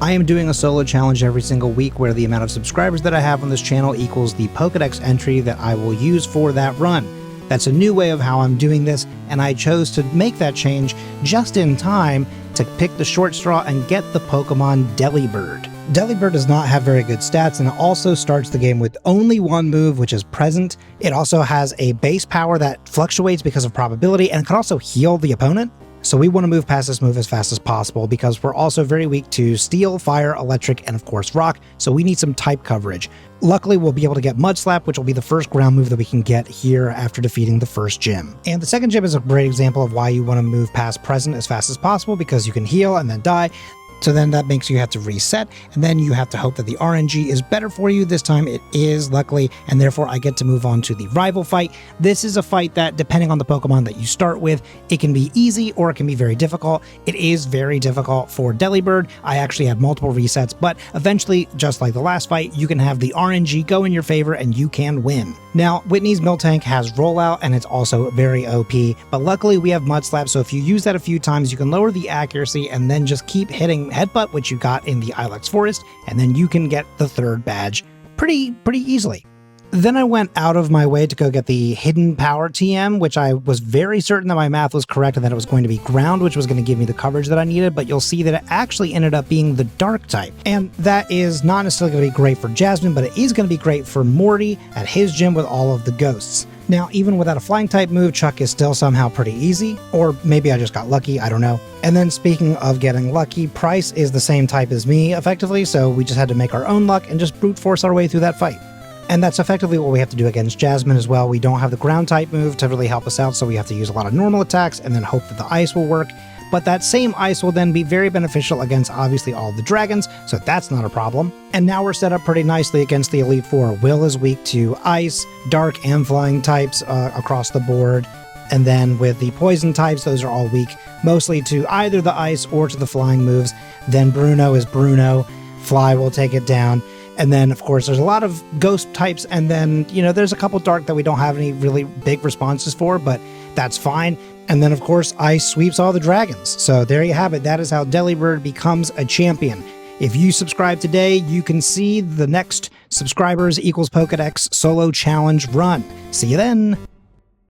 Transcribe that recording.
I am doing a solo challenge every single week where the amount of subscribers that I have on this channel equals the Pokedex entry that I will use for that run. That's a new way of how I'm doing this, and I chose to make that change just in time to pick the short straw and get the Pokemon Delibird. Delibird does not have very good stats, and it also starts the game with only one move, which is Present. It also has a base power that fluctuates because of probability, and it can also heal the opponent. So we want to move past this move as fast as possible because we're also very weak to Steel, Fire, Electric, and of course Rock, so we need some type coverage. Luckily, we'll be able to get Mud Slap, which will be the first ground move that we can get here after defeating the first gym. And the second gym is a great example of why you want to move past Present as fast as possible because you can heal and then die. So then that makes you have to reset, and then you have to hope that the RNG is better for you. This time it is, luckily, and therefore I get to move on to the rival fight. This is a fight that, depending on the Pokemon that you start with, it can be easy or it can be very difficult. It is very difficult for Delibird. I actually had multiple resets, but eventually, just like the last fight, you can have the RNG go in your favor and you can win. Now, Whitney's Miltank has Rollout, and it's also very OP, but luckily we have Mud Slap, so if you use that a few times, you can lower the accuracy and then just keep hitting Headbutt, which you got in the Ilex Forest, and then you can get the third badge pretty easily. Then I went out of my way to go get the Hidden Power TM, which I was very certain that my math was correct and that it was going to be Ground, which was going to give me the coverage that I needed, but you'll see that it actually ended up being the Dark type. And that is not necessarily going to be great for Jasmine, but it is going to be great for Morty at his gym with all of the ghosts. Now, even without a flying type move, Chuck is still somehow pretty easy, or maybe I just got lucky, I don't know. And then speaking of getting lucky, Price is the same type as me, effectively, so we just had to make our own luck and just brute force our way through that fight. And that's effectively what we have to do against Jasmine as well. We don't have the ground type move to really help us out, so we have to use a lot of normal attacks and then hope that the ice will work. But that same ice will then be very beneficial against obviously all the dragons, so that's not a problem. And now we're set up pretty nicely against the Elite Four. Will is weak to ice, dark, and flying types across the board. And then with the poison types, those are all weak, mostly to either the ice or to the flying moves. Then Bruno is Bruno. Fly will take it down. And then, of course, there's a lot of ghost types, and then, there's a couple dark that we don't have any really big responses for, but that's fine. And then, of course, ice sweeps all the dragons. So there you have it. That is how Delibird becomes a champion. If you subscribe today, you can see the next subscribers equals Pokedex solo challenge run. See you then!